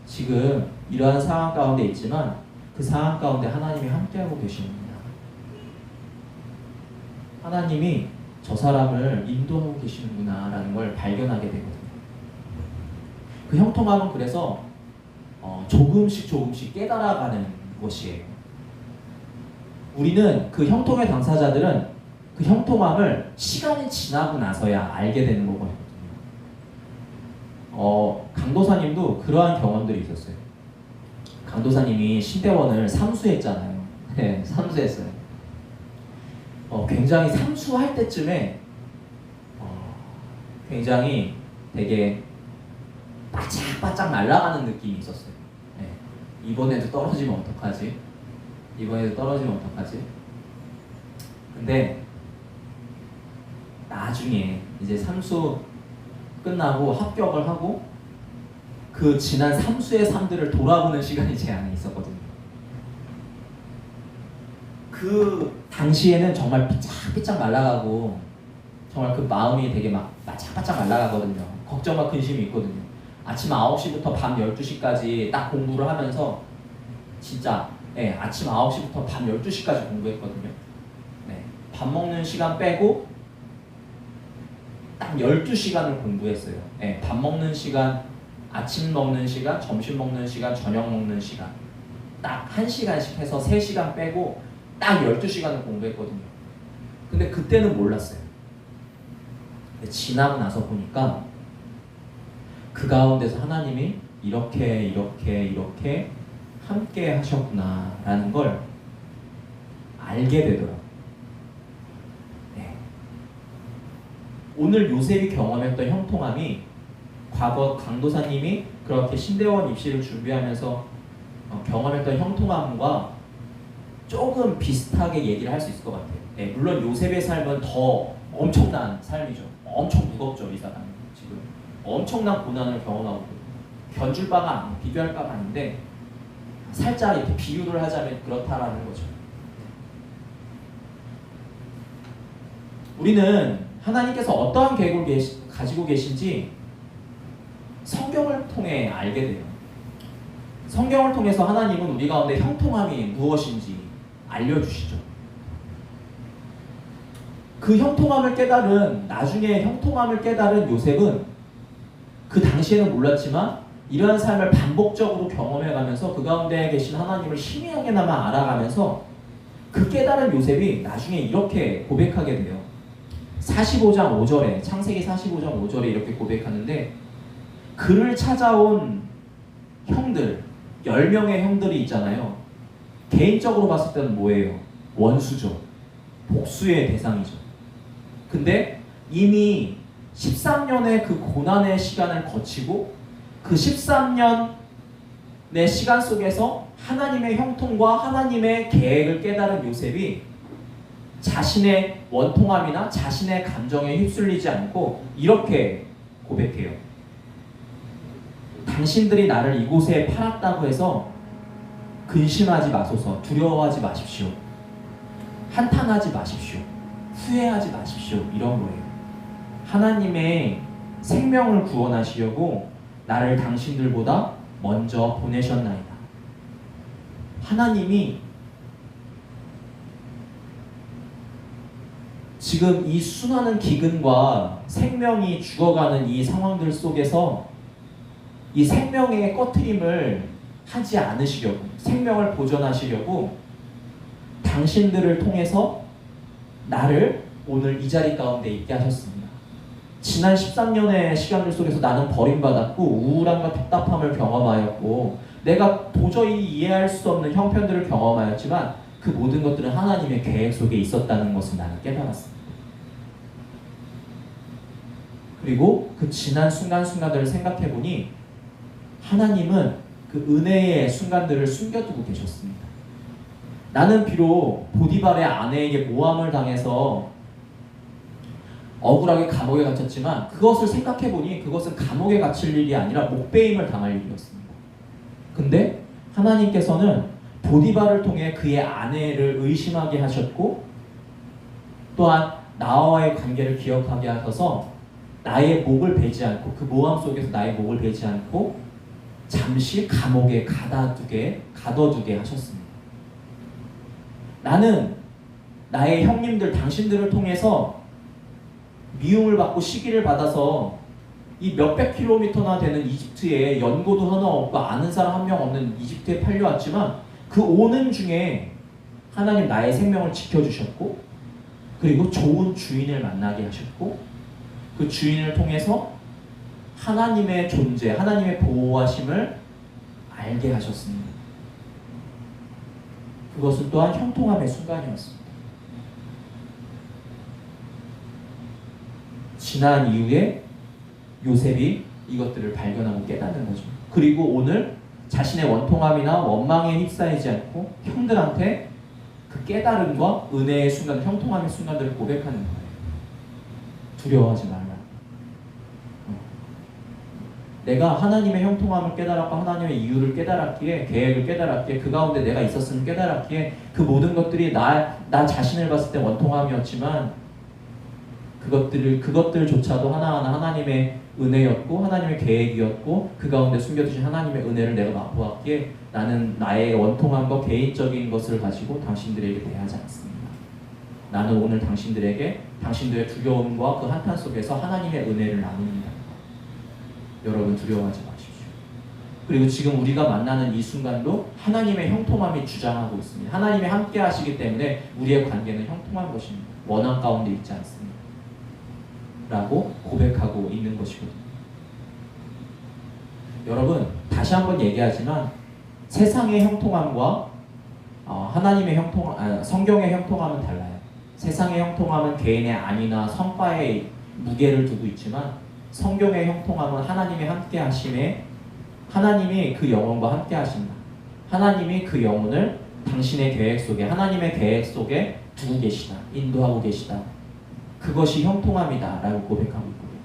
지금 이러한 상황 가운데 있지만 그 상황 가운데 하나님이 함께하고 계시는구나. 하나님이 저 사람을 인도하고 계시는구나 라는 걸 발견하게 되거든요. 그 형통함은 그래서 조금씩 깨달아가는 것이에요. 우리는 그 형통의 당사자들은 그 형통함을 시간이 지나고 나서야 알게 되는 거거든요. 강도사님도 그러한 경험들이 있었어요. 강도사님이 신대원을 삼수했잖아요. 네, 삼수했어요. 굉장히 삼수할 때쯤에 굉장히 되게 바짝바짝 날아가는 느낌이 있었어요. 네, 이번에도 떨어지면 어떡하지? 근데 나중에 이제 삼수 끝나고 합격을 하고 그 지난 삼수의 삶들을 돌아보는 시간이 제 안에 있었거든요. 그 당시에는 정말 삐짝삐짝 말라가고 정말 그 마음이 되게 막 바짝바짝 말라가거든요. 걱정과 근심이 있거든요. 아침 9시부터 밤 12시까지 딱 공부를 하면서 진짜 아침 9시부터 밤 12시까지 공부했거든요. 네, 밥 먹는 시간 빼고 딱 12시간을 공부했어요. 네, 밥 먹는 시간, 아침 먹는 시간, 점심 먹는 시간, 저녁 먹는 시간 딱 1시간씩 해서 3시간 빼고 딱 12시간을 공부했거든요. 근데 그때는 몰랐어요. 근데 지나고 나서 보니까 그 가운데서 하나님이 이렇게 함께 하셨구나 라는 걸 알게 되더라고요. 네. 오늘 요셉이 경험했던 형통함이 과거 강도사님이 그렇게 신대원 입시를 준비하면서 경험했던 형통함과 조금 비슷하게 얘기를 할 수 있을 것 같아요. 네, 물론 요셉의 삶은 더 엄청난 삶이죠. 엄청 무겁죠. 이 사람은 지금 엄청난 고난을 경험하고 견줄 바가 비교할 바가 아닌데 살짝 이렇게 비유를 하자면 그렇다라는 거죠. 우리는 하나님께서 어떠한 계획을 가지고 계신지 성경을 통해 알게 돼요. 성경을 통해서 하나님은 우리 가운데 형통함이 무엇인지 알려주시죠. 그 형통함을 깨달은 나중에 형통함을 깨달은 요셉은 그 당시에는 몰랐지만 이러한 삶을 반복적으로 경험해가면서 그 가운데 계신 하나님을 희미하게나마 알아가면서 그 깨달은 요셉이 나중에 이렇게 고백하게 돼요. 45장 5절에 창세기 45장 5절에 이렇게 고백하는데 그를 찾아온 형들 10명의 형들이 있잖아요. 개인적으로 봤을 때는 뭐예요? 원수죠. 복수의 대상이죠. 근데 이미 13년의 그 고난의 시간을 거치고 그 13년의 시간 속에서 하나님의 형통과 하나님의 계획을 깨달은 요셉이 자신의 원통함이나 자신의 감정에 휩쓸리지 않고 이렇게 고백해요. 당신들이 나를 이곳에 팔았다고 해서 근심하지 마소서. 두려워하지 마십시오. 한탄하지 마십시오. 후회하지 마십시오. 이런 거예요. 하나님의 생명을 구원하시려고 나를 당신들보다 먼저 보내셨나이다. 하나님이 지금 이 수많은 기근과 생명이 죽어가는 이 상황들 속에서 이 생명의 꺼트림을 하지 않으시려고, 생명을 보존하시려고 당신들을 통해서 나를 오늘 이 자리 가운데 있게 하셨습니다. 지난 13년의 시간들 속에서 나는 버림받았고 우울함과 답답함을 경험하였고 내가 도저히 이해할 수 없는 형편들을 경험하였지만 그 모든 것들은 하나님의 계획 속에 있었다는 것을 나는 깨달았습니다. 그리고 그 지난 순간순간들을 생각해보니 하나님은 그 은혜의 순간들을 숨겨두고 계셨습니다. 나는 비록 보디발의 아내에게 모함을 당해서 억울하게 감옥에 갇혔지만 그것을 생각해보니 그것은 감옥에 갇힐 일이 아니라 목배임을 당할 일이었습니다. 근데 하나님께서는 보디발을 통해 그의 아내를 의심하게 하셨고 또한 나와의 관계를 기억하게 하셔서 나의 목을 베지 않고 그 모함 속에서 나의 목을 베지 않고 잠시 감옥에 가둬두게 하셨습니다. 나는 나의 형님들 당신들을 통해서 미움을 받고 시기를 받아서 이 몇백 킬로미터나 되는 이집트에 연고도 하나 없고 아는 사람 한 명 없는 이집트에 팔려왔지만 그 오는 중에 하나님 나의 생명을 지켜주셨고 그리고 좋은 주인을 만나게 하셨고 그 주인을 통해서 하나님의 존재, 하나님의 보호하심을 알게 하셨습니다. 그것은 또한 형통함의 순간이었습니다. 지난 이후에 요셉이 이것들을 발견하고 깨닫는 거죠. 그리고 오늘 자신의 원통함이나 원망에 휩싸이지 않고 형들한테 그 깨달음과 은혜의 순간, 형통함의 순간들을 고백하는 거예요. 두려워하지 말라. 내가 하나님의 형통함을 깨달았고 하나님의 이유를 깨달았기에, 계획을 깨달았기에, 그 가운데 내가 있었음을 깨달았기에 그 모든 것들이 나 자신을 봤을 때 원통함이었지만 그것들조차도 하나하나 하나님의 은혜였고 하나님의 계획이었고 그 가운데 숨겨두신 하나님의 은혜를 내가 맛보았기에 나는 나의 원통함과 개인적인 것을 가지고 당신들에게 대하지 않습니다. 나는 오늘 당신들에게 당신들의 두려움과 그 한탄 속에서 하나님의 은혜를 나눕니다. 여러분 두려워하지 마십시오. 그리고 지금 우리가 만나는 이 순간도 하나님의 형통함이 주장하고 있습니다. 하나님이 함께 하시기 때문에 우리의 관계는 형통한 것입니다. 원한 가운데 있지 않습니다. 라고 고백하고 있는 것이거든요. 여러분 다시 한번 얘기하지만 세상의 형통함과 하나님의 성경의 형통함은 달라요. 세상의 형통함은 개인의 안위나 성과에 무게를 두고 있지만 성경의 형통함은 하나님의 함께 하심에 하나님이 그 영혼과 함께 하신다. 하나님이 그 영혼을 당신의 계획 속에 하나님의 계획 속에 두고 계시다. 인도하고 계시다. 그것이 형통함이다 라고 고백하고 있거든요.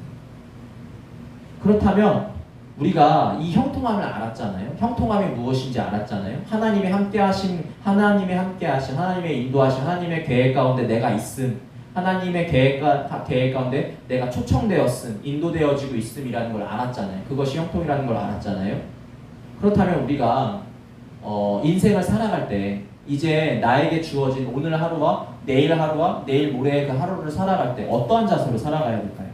그렇다면 우리가 이 형통함을 알았잖아요. 형통함이 무엇인지 알았잖아요. 하나님의 함께하심, 하나님의 인도하심, 하나님의 계획 가운데 내가 있음, 하나님의 계획 가운데 내가 초청되었음, 인도되어지고 있음이라는 걸 알았잖아요. 그것이 형통이라는 걸 알았잖아요. 그렇다면 우리가 인생을 살아갈 때 이제 나에게 주어진 오늘 하루와 내일 모레의 그 하루를 살아갈 때 어떠한 자세로 살아가야 될까요?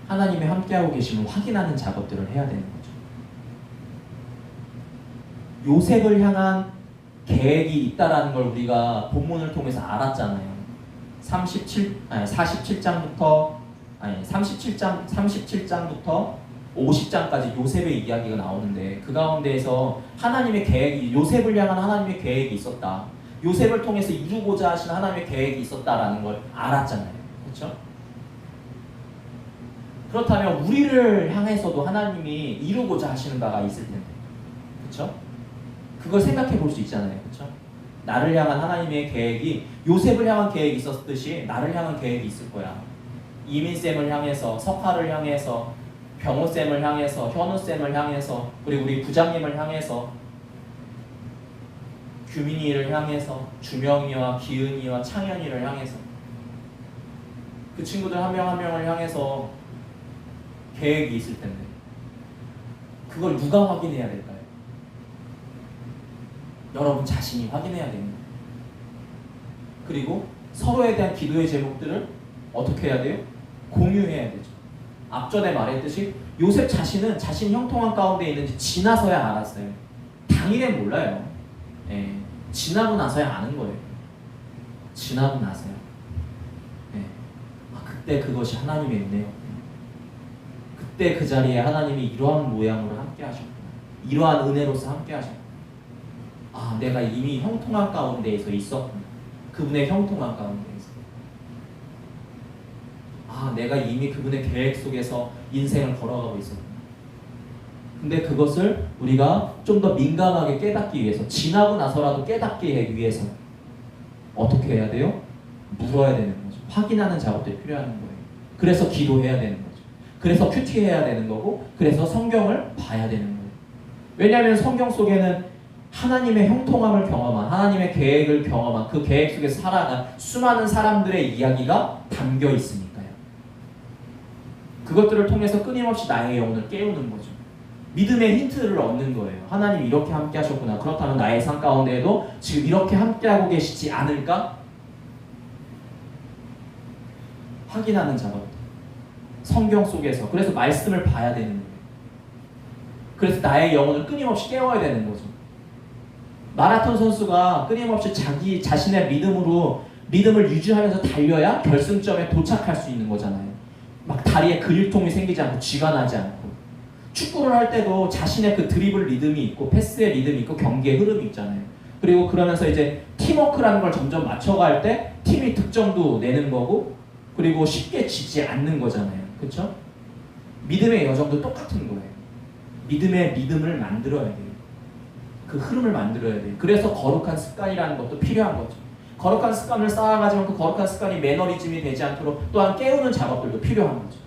하나님의 함께하고 계심을 확인하는 작업들을 해야 되는 거죠. 요셉을 향한 계획이 있다라는 걸 우리가 본문을 통해서 알았잖아요. 47장부터 50장까지 요셉의 이야기가 나오는데 그 가운데에서 하나님의 계획이 요셉을 향한 하나님의 계획이 있었다. 요셉을 통해서 이루고자 하신 하나님의 계획이 있었다라는 걸 알았잖아요. 그렇죠? 그렇다면 우리를 향해서도 하나님이 이루고자 하시는 바가 있을 텐데, 그렇죠? 그걸 생각해 볼 수 있잖아요, 그렇죠? 나를 향한 하나님의 계획이 요셉을 향한 계획이 있었듯이 나를 향한 계획이 있을 거야. 이민쌤을 향해서, 석하를 향해서, 병호쌤을 향해서, 현우쌤을 향해서, 그리고 우리 부장님을 향해서, 규민이를 향해서, 주명이와 기은이와 창현이를 향해서, 그 친구들 한 명 한 명을 향해서 계획이 있을 텐데 그걸 누가 확인해야 될까요? 여러분 자신이 확인해야 됩니다. 그리고 서로에 대한 기도의 제목들을 어떻게 해야 돼요? 공유해야 되죠. 앞전에 말했듯이 요셉 자신은 자신이 형통한 가운데 있는지 지나서야 알았어요. 당일엔 몰라요. 예, 지나고 나서야 아는 거예요. 지나고 나서야. 예, 그때 그것이 하나님의 은혜였구나. 그때 그 자리에 하나님이 이러한 모양으로 함께 하셨구나. 이러한 은혜로서 함께 하셨구나. 내가 이미 형통한 가운데에서 있었구나. 그분의 형통한 가운데에서. 내가 이미 그분의 계획 속에서 인생을 걸어가고 있었구나. 근데 그것을 우리가 좀 더 민감하게 깨닫기 위해서, 지나고 나서라도 깨닫기 위해서 어떻게 해야 돼요? 물어야 되는 거죠. 확인하는 작업들이 필요한 거예요. 그래서 기도해야 되는 거죠. 그래서 큐티해야 되는 거고, 그래서 성경을 봐야 되는 거예요. 왜냐하면 성경 속에는 하나님의 형통함을 경험한, 하나님의 계획을 경험한, 그 계획 속에서 살아간 수많은 사람들의 이야기가 담겨 있으니까요. 그것들을 통해서 끊임없이 나의 영혼을 깨우는 거죠. 믿음의 힌트를 얻는 거예요. 하나님이 이렇게 함께 하셨구나. 그렇다면 나의 삶 가운데에도 지금 이렇게 함께하고 계시지 않을까? 확인하는 작업. 성경 속에서. 그래서 말씀을 봐야 되는 거예요. 그래서 나의 영혼을 끊임없이 깨워야 되는 거죠. 마라톤 선수가 끊임없이 자기 자신의 리듬을 유지하면서 달려야 결승점에 도착할 수 있는 거잖아요. 막 다리에 근육통이 생기지 않고 쥐가 나지 않고. 축구를 할 때도 자신의 그 드리블 리듬이 있고 패스의 리듬이 있고 경기의 흐름이 있잖아요. 그리고 그러면서 이제 팀워크라는 걸 점점 맞춰갈 때 팀이 득점도 내는 거고, 그리고 쉽게 지지 않는 거잖아요. 그렇죠? 믿음의 여정도 똑같은 거예요. 믿음의 믿음을 만들어야 돼요. 그 흐름을 만들어야 돼요. 그래서 거룩한 습관이라는 것도 필요한 거죠. 거룩한 습관을 쌓아가지만 그 거룩한 습관이 매너리즘이 되지 않도록 또한 깨우는 작업들도 필요한 거죠.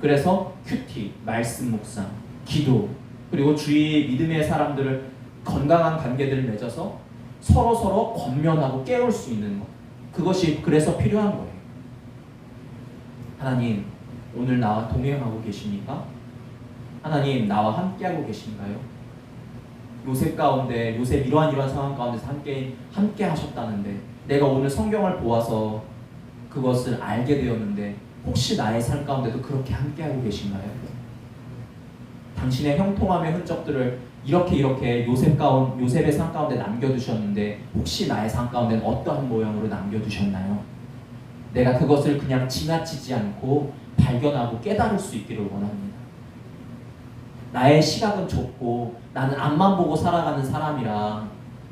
그래서 큐티, 말씀 묵상, 기도, 그리고 주위 믿음의 사람들을 건강한 관계들을 맺어서 서로 권면하고 깨울 수 있는 것. 그것이 그래서 필요한 거예요. 하나님, 오늘 나와 동행하고 계십니까? 하나님, 나와 함께하고 계신가요? 요셉 가운데, 요셉 이러한 상황 가운데서 함께 하셨다는데 내가 오늘 성경을 보아서 그것을 알게 되었는데 혹시 나의 삶 가운데도 그렇게 함께하고 계신가요? 당신의 형통함의 흔적들을 이렇게 요셉의 삶 가운데 남겨두셨는데 혹시 나의 삶 가운데는 어떠한 모형으로 남겨두셨나요? 내가 그것을 그냥 지나치지 않고 발견하고 깨달을 수 있기를 원합니다. 나의 시각은 좁고 나는 앞만 보고 살아가는 사람이라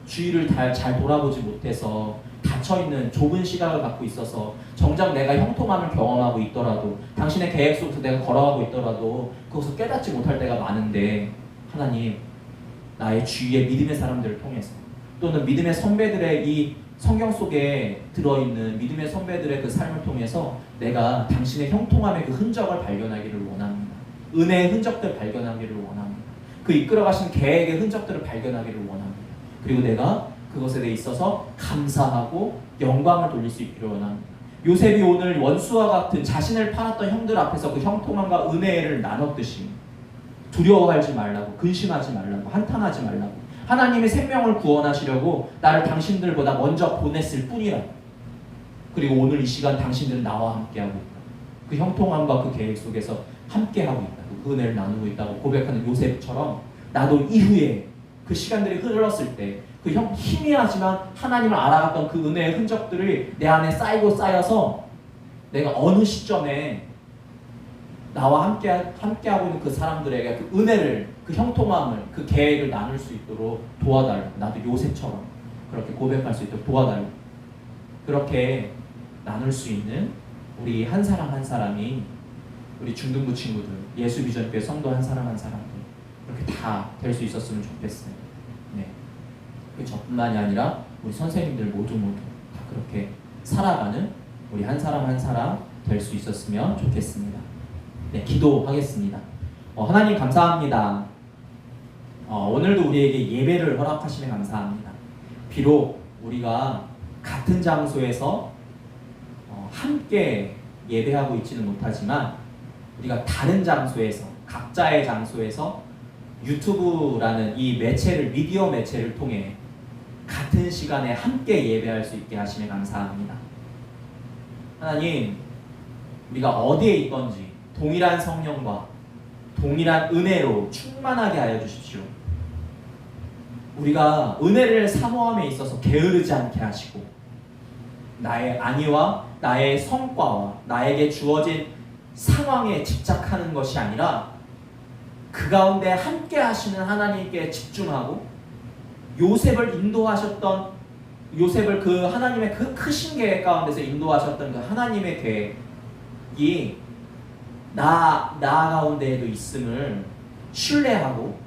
주위를 잘 돌아보지 못해서 닫혀있는 좁은 시각을 갖고 있어서 정작 내가 형통함을 경험하고 있더라도 당신의 계획 속에서 내가 걸어가고 있더라도 그것을 깨닫지 못할 때가 많은데 하나님, 나의 주위의 믿음의 사람들을 통해서 또는 믿음의 선배들의 이 성경 속에 들어있는 믿음의 선배들의 그 삶을 통해서 내가 당신의 형통함의 그 흔적을 발견하기를 원합니다. 은혜의 흔적들을 발견하기를 원합니다. 그 이끌어가신 계획의 흔적들을 발견하기를 원합니다. 그리고 내가 그것에 대해 있어서 감사하고 영광을 돌릴 수 있기를 원합니다. 요셉이 오늘 원수와 같은 자신을 팔았던 형들 앞에서 그 형통함과 은혜를 나눴듯이 두려워하지 말라고, 근심하지 말라고, 한탄하지 말라고, 하나님의 생명을 구원하시려고 나를 당신들보다 먼저 보냈을 뿐이라. 그리고 오늘 이 시간 당신들은 나와 함께하고 있다. 그 형통함과 그 계획 속에서 함께하고 있다고, 그 은혜를 나누고 있다고 고백하는 요셉처럼 나도 이후에 그 시간들이 흘렀을 때 그 희미하지만 하나님을 알아갔던 그 은혜의 흔적들이 내 안에 쌓여서 내가 어느 시점에 나와 함께하고 있는 그 사람들에게 그 은혜를, 그 형통함을, 그 계획을 나눌 수 있도록 도와달라고. 나도 요셉처럼 그렇게 고백할 수 있도록 도와달라고. 그렇게 나눌 수 있는 우리 한 사람 한 사람이, 우리 중등부 친구들, 예수비전교회 성도 한 사람들 이렇게 다 될 수 있었으면 좋겠어요. 네. 저뿐만이 아니라 우리 선생님들 모두 다 그렇게 살아가는 우리 한 사람 한 사람 될 수 있었으면 좋겠습니다. 네, 기도하겠습니다. 하나님 감사합니다. 오늘도 우리에게 예배를 허락하시면 감사합니다. 비록 우리가 같은 장소에서 함께 예배하고 있지는 못하지만 우리가 다른 장소에서, 각자의 장소에서 유튜브라는 이 미디어 매체를 통해 같은 시간에 함께 예배할 수 있게 하시면 감사합니다. 하나님, 우리가 어디에 있건지 동일한 성령과 동일한 은혜로 충만하게 하여 주십시오. 우리가 은혜를 사모함에 있어서 게으르지 않게 하시고 나의 안위와 나의 성과와 나에게 주어진 상황에 집착하는 것이 아니라 그 가운데 함께 하시는 하나님께 집중하고 요셉을 그 하나님의 그 크신 계획 가운데서 인도하셨던 그 하나님의 계획이 나 가운데에도 있음을 신뢰하고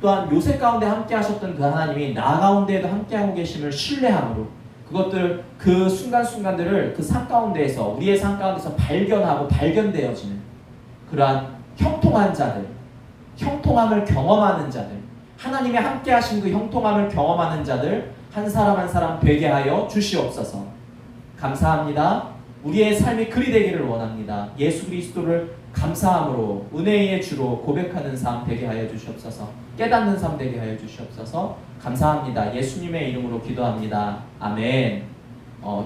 또한 요셉 가운데 함께 하셨던 그 하나님이 나 가운데에도 함께하고 계심을 신뢰함으로 그것들, 그 순간순간들을 그 삶 가운데에서, 우리의 삶 가운데서 발견하고 발견되어지는 그러한 형통한 자들, 형통함을 경험하는 자들, 하나님의 함께 하신 그 형통함을 경험하는 자들 한 사람 한 사람 되게 하여 주시옵소서. 감사합니다. 우리의 삶이 그리 되기를 원합니다. 예수 그리스도를 감사함으로 은혜의 주로 고백하는 삶 되게 하여 주시옵소서. 깨닫는 삶 되게 하여 주시옵소서. 감사합니다. 예수님의 이름으로 기도합니다. 아멘.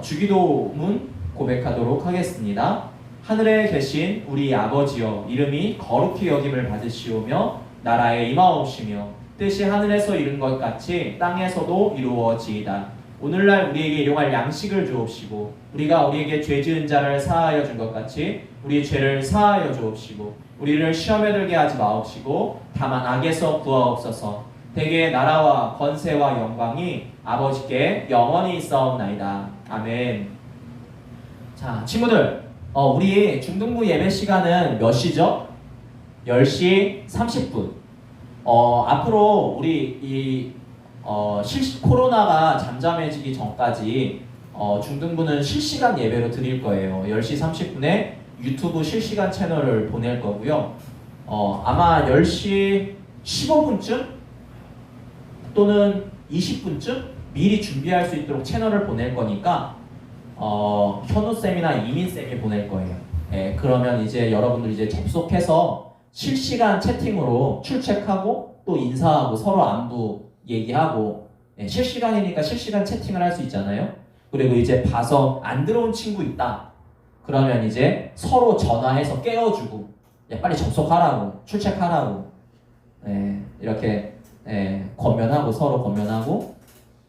주기도문 고백하도록 하겠습니다. 하늘에 계신 우리 아버지여, 이름이 거룩히 여김을 받으시오며 나라에 임하옵시며 뜻이 하늘에서 이룬 것 같이 땅에서도 이루어지이다. 오늘날 우리에게 일용할 양식을 주옵시고 우리가 우리에게 죄 지은 자를 사하여 준 것 같이 우리 죄를 사하여 주옵시고 우리를 시험에 들게 하지 마옵시고 다만 악에서 구하옵소서. 대개 나라와 권세와 영광이 아버지께 영원히 있사옵나이다. 아멘. 자, 친구들, 우리 중등부 예배 시간은 몇 시죠? 10시 30분. 앞으로 우리 이 코로나가 잠잠해지기 전까지 중등부는 실시간 예배로 드릴 거예요. 10시 30분에 유튜브 실시간 채널을 보낼 거고요. 아마 10시 15분쯤 또는 20분쯤 미리 준비할 수 있도록 채널을 보낼 거니까 현우쌤이나 이민쌤이 보낼 거예요. 예, 그러면 이제 여러분들 이제 접속해서 실시간 채팅으로 출첵하고 또 인사하고 서로 안부 얘기하고, 예, 실시간이니까 실시간 채팅을 할 수 있잖아요. 그리고 이제 봐서 안 들어온 친구 있다 그러면 이제 서로 전화해서 깨워주고, 야, 빨리 접속하라고, 출첵하라고, 예, 이렇게 권면하고, 서로 권면하고,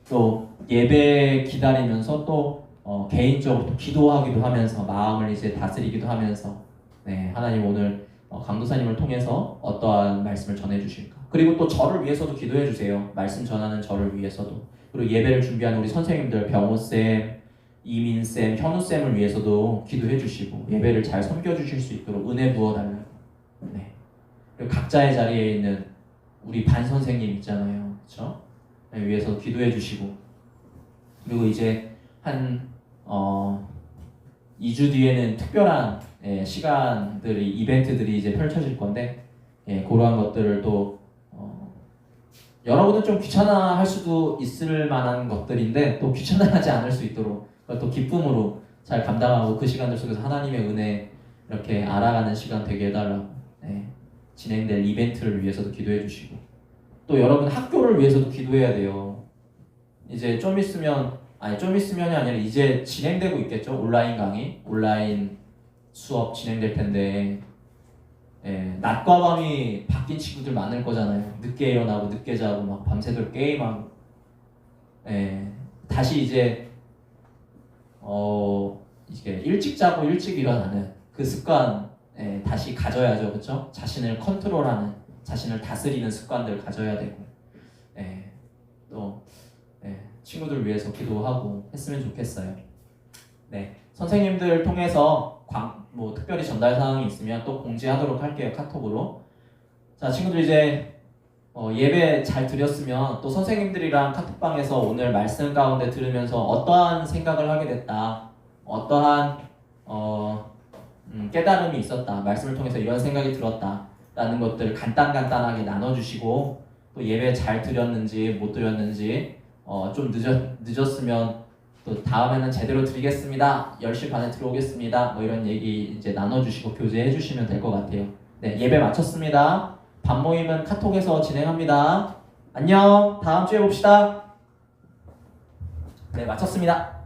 또 예배 기다리면서 또 개인적으로 또 기도하기도 하면서 마음을 이제 다스리기도 하면서, 네, 하나님 오늘 강도사님을 통해서 어떠한 말씀을 전해주실까. 그리고 또 저를 위해서도 기도해 주세요. 말씀 전하는 저를 위해서도. 그리고 예배를 준비하는 우리 선생님들, 병호쌤, 이민쌤, 현우쌤을 위해서도 기도해 주시고 예배를 잘 섬겨주실 수 있도록 은혜 부어달라고. 네. 그리고 각자의 자리에 있는 우리 반 선생님 있잖아요, 그렇죠? 네, 위해서 기도해 주시고, 그리고 이제 한 2주 뒤에는 특별한 시간들이, 이벤트들이 이제 펼쳐질 건데, 그러한 것들을 또 여러분은 좀 귀찮아할 수도 있을 만한 것들인데 또 귀찮아하지 않을 수 있도록 또 기쁨으로 잘 감당하고 그 시간들 속에서 하나님의 은혜 이렇게 알아가는 시간 되게 해달라고, 진행될 이벤트를 위해서도 기도해 주시고, 또 여러분 학교를 위해서도 기도해야 돼요. 이제 좀 있으면이 아니라 이제 진행되고 있겠죠. 온라인 강의, 온라인 수업 진행될 텐데, 낮과 밤이 바뀐 친구들 많을 거잖아요. 늦게 일어나고 늦게 자고 막 밤새도록 게임하고, 다시 이제 이게 일찍 자고 일찍 일어나는 그 습관 다시 가져야죠, 그렇죠? 자신을 컨트롤하는, 자신을 다스리는 습관들 가져야 되고, 또 친구들 위해서 기도하고 했으면 좋겠어요. 네, 선생님들 통해서 뭐 특별히 전달 사항이 있으면 또 공지하도록 할게요, 카톡으로. 자, 친구들 이제 예배 잘 드렸으면 또 선생님들이랑 카톡방에서 오늘 말씀 가운데 들으면서 어떠한 생각을 하게 됐다, 어떠한 깨달음이 있었다, 말씀을 통해서 이런 생각이 들었다 라는 것들을 간단하게 나눠주시고, 또 예배 잘 드렸는지 못 드렸는지 좀 늦었으면 또 다음에는 제대로 드리겠습니다, 10시 반에 들어오겠습니다, 뭐 이런 얘기 이제 나눠주시고 교제해 주시면 될 것 같아요. 네, 예배 마쳤습니다. 반 모임은 카톡에서 진행합니다. 안녕, 다음 주에 봅시다. 네, 마쳤습니다.